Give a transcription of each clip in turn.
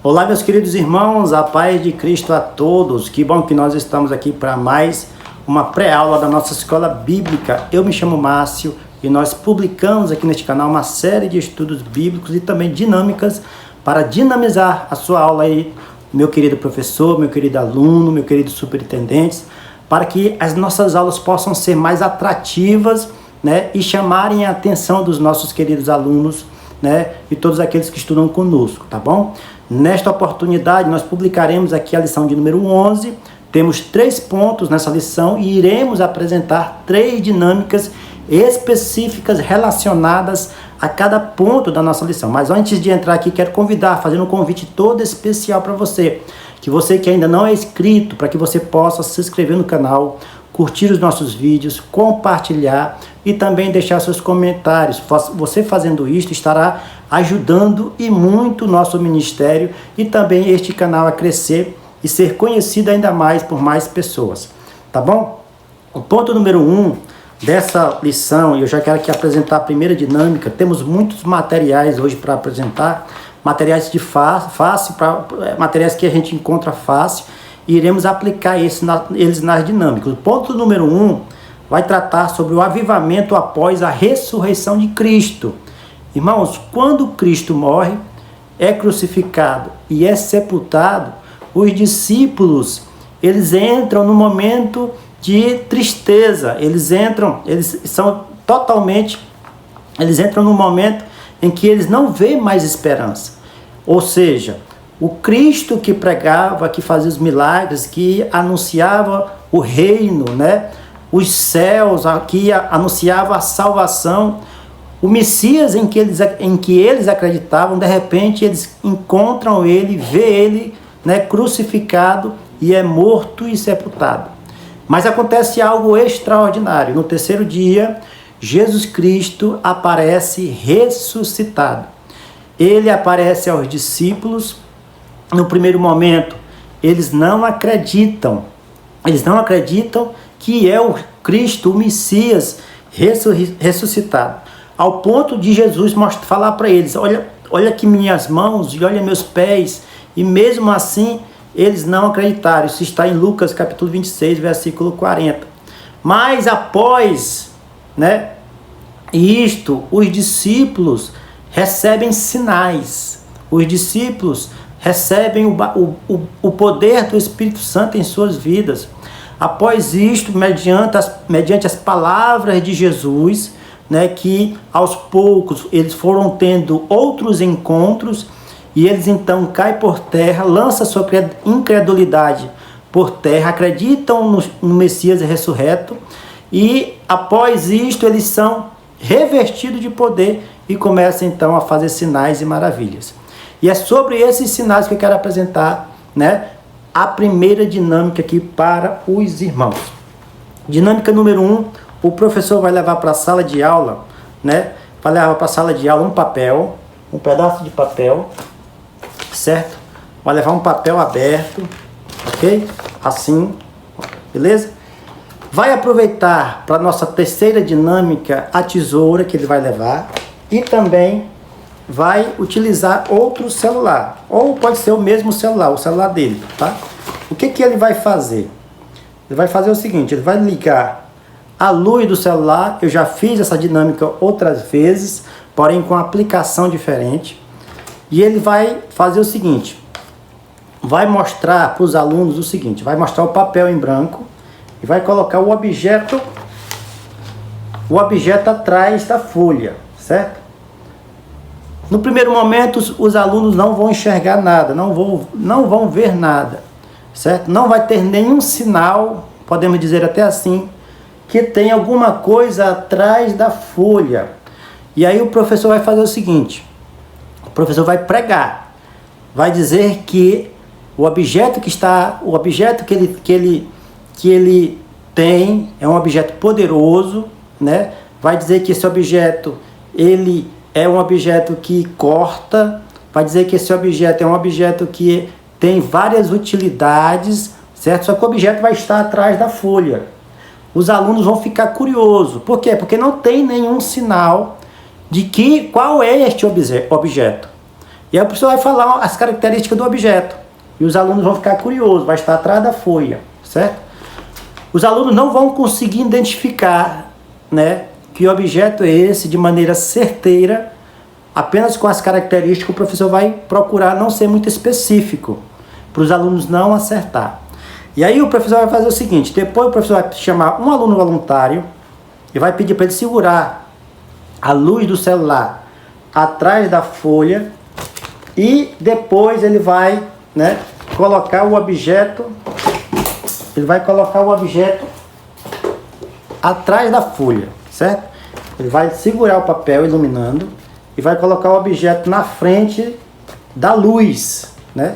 Olá, meus queridos irmãos, a paz de Cristo a todos. Que bom que nós estamos aqui para mais uma pré-aula da nossa escola bíblica. Eu me chamo Márcio e nós publicamos aqui neste canal uma série de estudos bíblicos e também dinâmicas para dinamizar a sua aula aí, meu querido professor, meu querido aluno, meu querido superintendente, para que as nossas aulas possam ser mais atrativas, né, e chamarem a atenção dos nossos queridos alunos, né, e todos aqueles que estudam conosco, tá bom? Nesta oportunidade, nós publicaremos aqui a lição de número 11. Temos 3 pontos nessa lição e iremos apresentar 3 dinâmicas específicas relacionadas a cada ponto da nossa lição. Mas antes de entrar aqui, quero convidar, fazer um convite todo especial para você, que você que ainda não é inscrito, para que você possa se inscrever no canal, curtir os nossos vídeos, compartilhar e também deixar seus comentários. Você fazendo isso estará ajudando e muito o nosso ministério e também este canal a crescer e ser conhecido ainda mais por mais pessoas, tá bom? O ponto número 1 dessa lição, eu já quero aqui apresentar a primeira dinâmica. Temos muitos materiais hoje para apresentar, materiais de fácil, materiais que a gente encontra fácil, e iremos aplicar eles nas dinâmicas. O ponto número 1 vai tratar sobre o avivamento após a ressurreição de Cristo. Irmãos, quando Cristo morre, é crucificado e é sepultado, os discípulos, eles entram no momento de tristeza, eles entram no momento em que eles não veem mais esperança. Ou seja, o Cristo que pregava, que fazia os milagres, que anunciava o reino, né? Os céus, que anunciava a salvação, o Messias em que eles acreditavam, de repente eles encontram ele, vê ele, né, crucificado e é morto e sepultado. Mas acontece algo extraordinário. No terceiro dia, Jesus Cristo aparece ressuscitado. Ele aparece aos discípulos. No primeiro momento, eles não acreditam que é o Cristo, o Messias ressuscitado. Ao ponto de Jesus falar para eles: olha aqui minhas mãos e olha meus pés. E mesmo assim, eles não acreditaram. Isso está em Lucas capítulo 26, versículo 40. Mas após, né, isto, os discípulos recebem sinais. Os discípulos recebem o poder do Espírito Santo em suas vidas. Após isto, mediante as palavras de Jesus, né, que aos poucos eles foram tendo outros encontros, e eles então caem por terra, lançam sua incredulidade por terra, acreditam no Messias ressurreto, e após isto eles são revestidos de poder e começam então a fazer sinais e maravilhas. E é sobre esses sinais que eu quero apresentar, né, a primeira dinâmica aqui para os irmãos. Dinâmica número 1, o professor vai levar para a sala de aula, né, vai levar para a sala de aula um pedaço de papel, certo? Vai levar um papel aberto, ok? Assim, beleza? Vai aproveitar para a nossa terceira dinâmica a tesoura que ele vai levar e também vai utilizar outro celular, ou pode ser o mesmo celular, o celular dele, tá? O que ele vai fazer? Ele vai fazer o seguinte: ele vai ligar a luz do celular. Eu já fiz essa dinâmica outras vezes, porém com aplicação diferente. E ele vai fazer o seguinte: vai mostrar para os alunos o seguinte, vai mostrar o papel em branco e vai colocar o objeto atrás da folha, certo? No primeiro momento, os alunos não vão enxergar nada, não vão ver nada, certo? Não vai ter nenhum sinal, podemos dizer até assim, que tem alguma coisa atrás da folha. E aí o professor vai fazer o seguinte: o professor vai pregar, vai dizer que o objeto que ele tem é um objeto poderoso, né? Vai dizer que esse objeto ele é um objeto que corta, vai dizer que esse objeto é um objeto que tem várias utilidades, certo? Só que o objeto vai estar atrás da folha. Os alunos vão ficar curiosos. Por quê? Porque não tem nenhum sinal de qual é este objeto. E aí o professor vai falar as características do objeto. E os alunos vão ficar curiosos, vai estar atrás da folha, certo? Os alunos não vão conseguir identificar, né, que objeto é esse de maneira certeira, apenas com as características. O professor vai procurar não ser muito específico, para os alunos não acertar. E aí o professor vai fazer o seguinte: depois o professor vai chamar um aluno voluntário e vai pedir para ele segurar a luz do celular atrás da folha, e depois ele vai, né, colocar o objeto, atrás da folha, certo? Ele vai segurar o papel iluminando e vai colocar o objeto na frente da luz, né?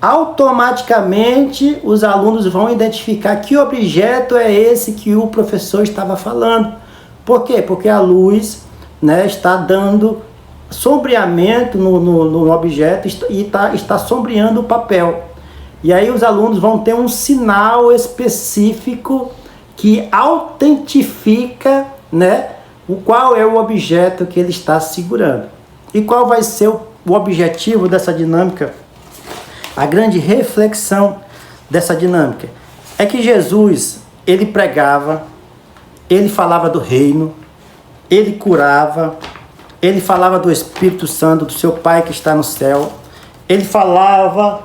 Automaticamente os alunos vão identificar que objeto é esse que o professor estava falando. Por quê? Porque a luz, né, está dando sombreamento no objeto e está sombreando o papel. E aí os alunos vão ter um sinal específico que autentifica, né, qual é o objeto que ele está segurando. E qual vai ser o objetivo dessa dinâmica? A grande reflexão dessa dinâmica é que Jesus, ele pregava, ele falava do reino, ele curava, ele falava do Espírito Santo, do seu Pai que está no céu, ele falava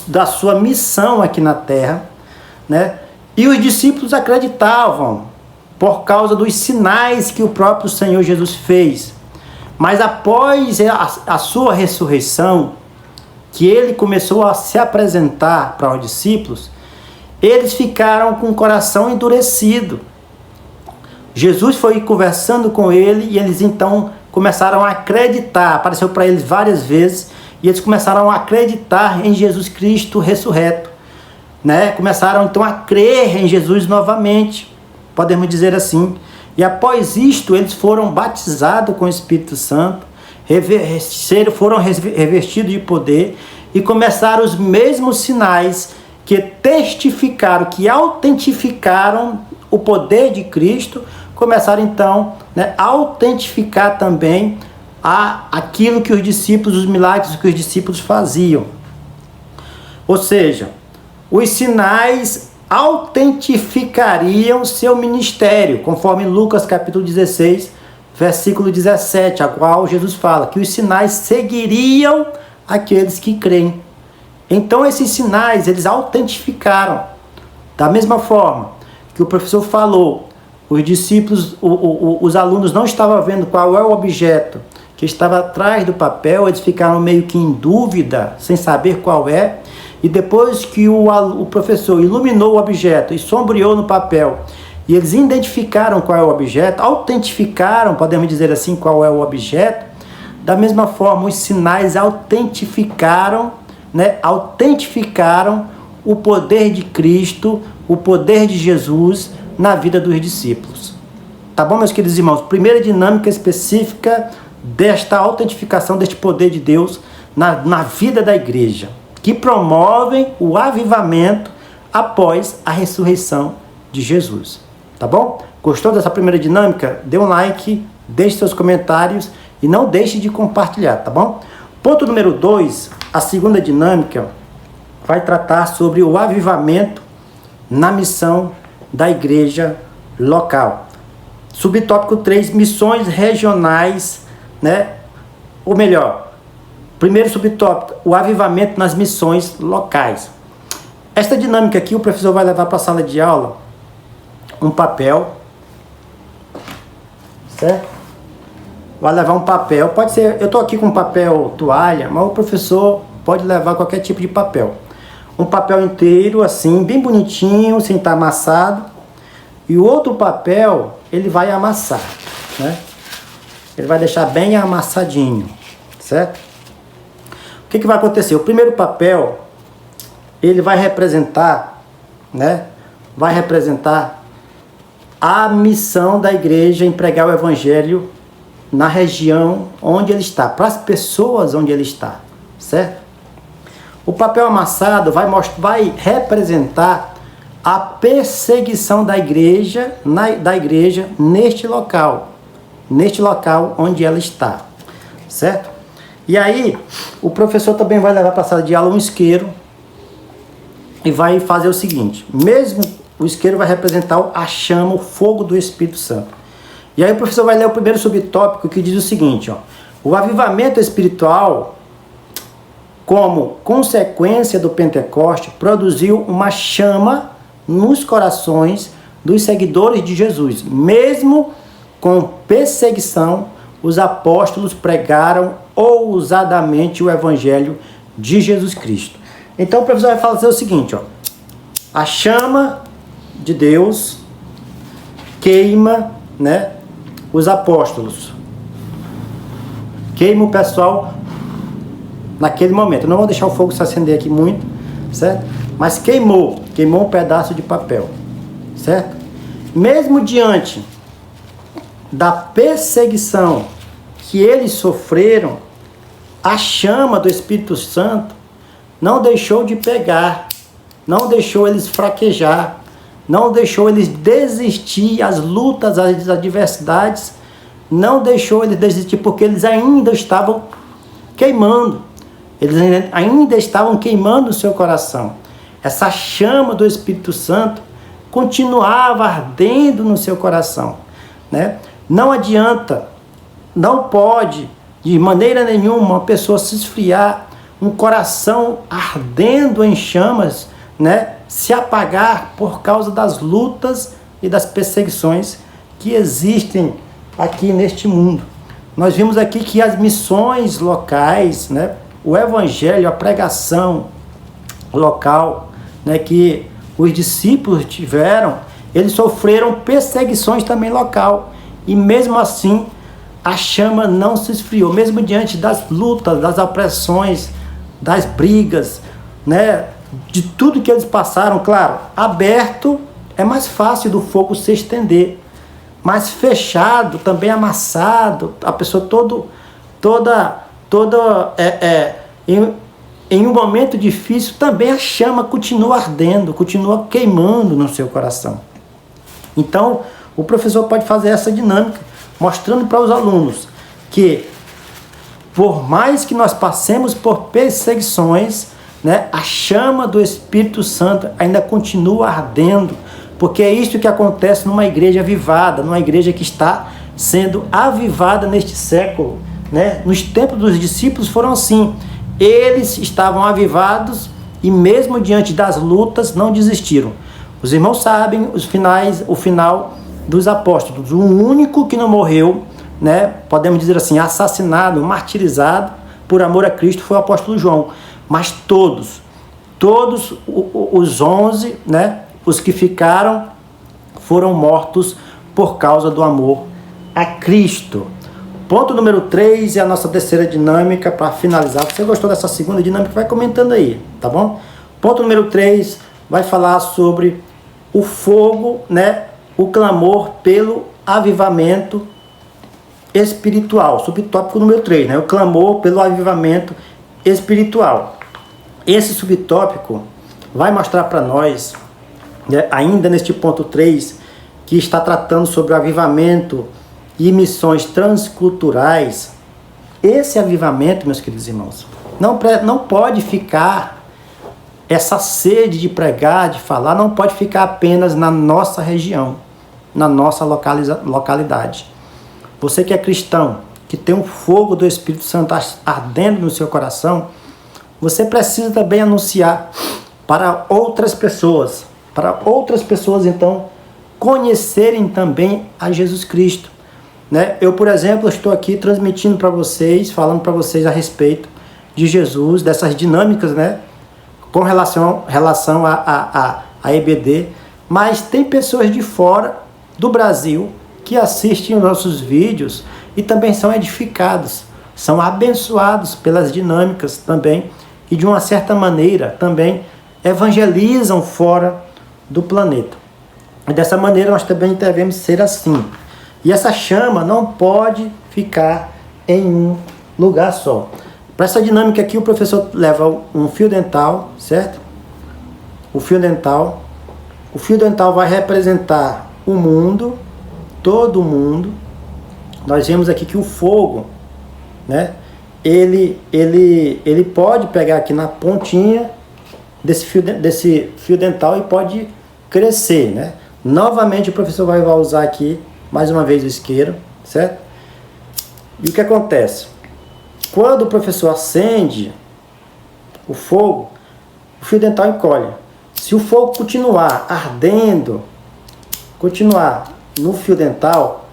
da sua missão aqui na terra, né? E os discípulos acreditavam por causa dos sinais que o próprio Senhor Jesus fez. Mas após a sua ressurreição, que ele começou a se apresentar para os discípulos, eles ficaram com o coração endurecido. Jesus foi conversando com ele e eles então começaram a acreditar. Apareceu para eles várias vezes e eles começaram a acreditar em Jesus Cristo ressurreto, né? Começaram então a crer em Jesus novamente, podemos dizer assim. E após isto eles foram batizados com o Espírito Santo, foram revestidos de poder e começaram os mesmos sinais que testificaram, que autentificaram o poder de Cristo. Começaram então, né, a autentificar também aquilo que os discípulos, os milagres que os discípulos faziam. Ou seja, os sinais autentificariam seu ministério, conforme Lucas capítulo 16, versículo 17, a qual Jesus fala que os sinais seguiriam aqueles que creem. Então esses sinais, eles autentificaram. Da mesma forma que o professor falou, os discípulos, os alunos não estavam vendo qual é o objeto que estava atrás do papel, eles ficaram meio que em dúvida, sem saber qual é. E depois que o professor iluminou o objeto e sombreou no papel, e eles identificaram qual é o objeto, autentificaram, podemos dizer assim, qual é o objeto. Da mesma forma, os sinais autentificaram, né, o poder de Cristo, o poder de Jesus na vida dos discípulos. Tá bom, meus queridos irmãos? Primeira dinâmica específica desta autentificação, deste poder de Deus na vida da igreja, que promovem o avivamento após a ressurreição de Jesus. Tá bom? Gostou dessa primeira dinâmica? Dê um like, deixe seus comentários e não deixe de compartilhar, tá bom? Ponto número 2, a segunda dinâmica vai tratar sobre o avivamento na missão da igreja local. Subtópico 3, missões regionais, né? Ou melhor, primeiro subtópico, o avivamento nas missões locais. Esta dinâmica aqui o professor vai levar para a sala de aula um papel, certo? Vai levar um papel, pode ser, eu estou aqui com papel toalha, mas o professor pode levar qualquer tipo de papel. Um papel inteiro, assim, bem bonitinho, sem estar amassado. E o outro papel, ele vai amassar, né? Ele vai deixar bem amassadinho, certo? O que vai acontecer? O primeiro papel, ele vai representar, né? Vai representar a missão da igreja em pregar o evangelho na região onde ele está, para as pessoas onde ele está, certo? O papel amassado vai representar a perseguição da igreja, neste local onde ela está, certo? E aí, o professor também vai levar para a sala de aula um isqueiro e vai fazer o seguinte, mesmo o isqueiro vai representar a chama, o fogo do Espírito Santo. E aí o professor vai ler o primeiro subtópico que diz o seguinte, ó, o avivamento espiritual, como consequência do Pentecoste, produziu uma chama nos corações dos seguidores de Jesus. Mesmo com perseguição, os apóstolos pregaram ousadamente o evangelho de Jesus Cristo. Então o professor vai fazer o seguinte, ó, a chama de Deus queima, né, os apóstolos, queima o pessoal naquele momento. Eu não vou deixar o fogo se acender aqui muito, certo? Mas queimou um pedaço de papel, certo? Mesmo diante da perseguição que eles sofreram, a chama do Espírito Santo não deixou de pegar, não deixou eles fraquejar, não deixou eles desistir, as lutas, as adversidades, não deixou eles desistir, porque eles ainda estavam queimando, eles ainda estavam queimando o seu coração. Essa chama do Espírito Santo continuava ardendo no seu coração, né? Não adianta, não pode, de maneira nenhuma, uma pessoa se esfriar, um coração ardendo em chamas, né, se apagar por causa das lutas e das perseguições que existem aqui neste mundo. Nós vimos aqui que as missões locais, né, o evangelho, a pregação local, né, que os discípulos tiveram, eles sofreram perseguições também local. E mesmo assim, a chama não se esfriou, mesmo diante das lutas, das opressões, das brigas, né, de tudo que eles passaram. Claro, aberto é mais fácil do fogo se estender, mas fechado, também amassado, a pessoa em um momento difícil, também a chama continua ardendo, continua queimando no seu coração. Então, o professor pode fazer essa dinâmica, mostrando para os alunos que, por mais que nós passemos por perseguições, né, a chama do Espírito Santo ainda continua ardendo, porque é isso que acontece numa igreja avivada, numa igreja que está sendo avivada neste século, né? Nos tempos dos discípulos foram assim, eles estavam avivados e mesmo diante das lutas não desistiram. Os irmãos sabem o final dos apóstolos. O único que não morreu, né, podemos dizer assim, assassinado, martirizado por amor a Cristo foi o apóstolo João. Mas todos os 11, né, os que ficaram, foram mortos por causa do amor a Cristo. Ponto número 3 é a nossa terceira dinâmica para finalizar. Se você gostou dessa segunda dinâmica, vai comentando aí, tá bom? Ponto número 3 vai falar sobre o fogo, né, o clamor pelo avivamento espiritual. Subtópico número 3, né, o clamor pelo avivamento espiritual. Esse subtópico vai mostrar para nós, né, ainda neste ponto 3, que está tratando sobre o avivamento e missões transculturais. Esse avivamento, meus queridos irmãos, não pode ficar, essa sede de pregar, de falar, não pode ficar apenas na nossa região, na nossa localidade. Você que é cristão, que tem um fogo do Espírito Santo ardendo no seu coração, você precisa também anunciar para outras pessoas então conhecerem também a Jesus Cristo, né? Eu, por exemplo, estou aqui transmitindo para vocês, falando para vocês a respeito de Jesus, dessas dinâmicas, né, com relação a EBD, mas tem pessoas de fora do Brasil que assistem os nossos vídeos e também são edificados, são abençoados pelas dinâmicas também, e de uma certa maneira também evangelizam fora do planeta. E dessa maneira nós também devemos ser assim. E essa chama não pode ficar em um lugar só. Para essa dinâmica aqui, o professor leva um fio dental, certo? O fio dental vai representar o mundo, todo o mundo. Nós vemos aqui que o fogo, né, ele pode pegar aqui na pontinha desse fio dental e pode crescer, né? Novamente o professor vai usar aqui, mais uma vez o isqueiro, certo? E o que acontece? Quando o professor acende o fogo, o fio dental encolhe. Se o fogo continuar ardendo, continuar no fio dental,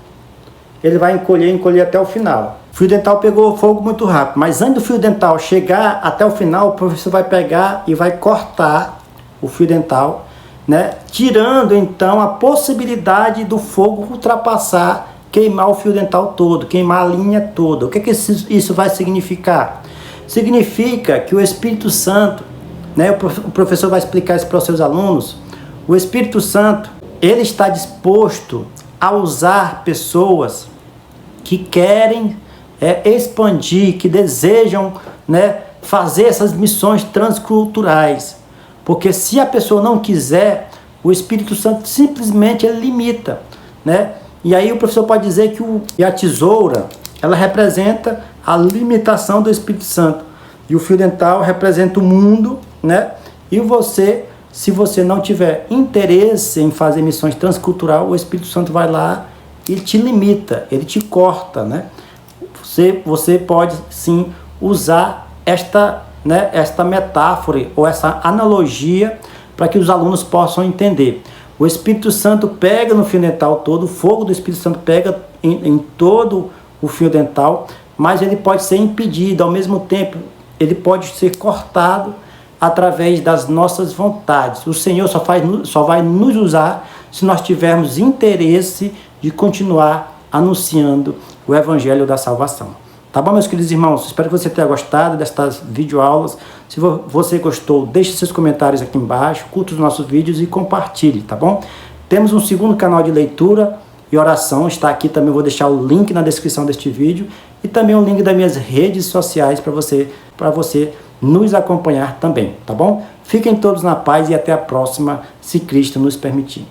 ele vai encolher até o final. O fio dental pegou fogo muito rápido, mas antes do fio dental chegar até o final, o professor vai pegar e vai cortar o fio dental, né? Tirando então a possibilidade do fogo ultrapassar, queimar o fio dental todo, queimar a linha toda. O que isso vai significar? Significa que o Espírito Santo, né? O professor vai explicar isso para os seus alunos. O Espírito Santo, ele está disposto a usar pessoas que querem expandir, que desejam, né, fazer essas missões transculturais. Porque se a pessoa não quiser, o Espírito Santo simplesmente ele limita, né? E aí o professor pode dizer que a tesoura, ela representa a limitação do Espírito Santo. E o fio dental representa o mundo, né? E você, se você não tiver interesse em fazer missões transcultural, o Espírito Santo vai lá e te limita, ele te corta, né? Você pode sim usar esta metáfora ou essa analogia para que os alunos possam entender. O Espírito Santo pega no fio dental todo, o fogo do Espírito Santo pega em todo o fio dental, mas ele pode ser impedido, ao mesmo tempo ele pode ser cortado através das nossas vontades. O Senhor só vai nos usar se nós tivermos interesse de continuar anunciando o Evangelho da Salvação. Tá bom, meus queridos irmãos? Espero que você tenha gostado destas videoaulas. Se você gostou, deixe seus comentários aqui embaixo, curta os nossos vídeos e compartilhe, tá bom? Temos um segundo canal de leitura e oração, está aqui também, vou deixar o link na descrição deste vídeo e também o link das minhas redes sociais para você nos acompanhar também, tá bom? Fiquem todos na paz e até a próxima, se Cristo nos permitir.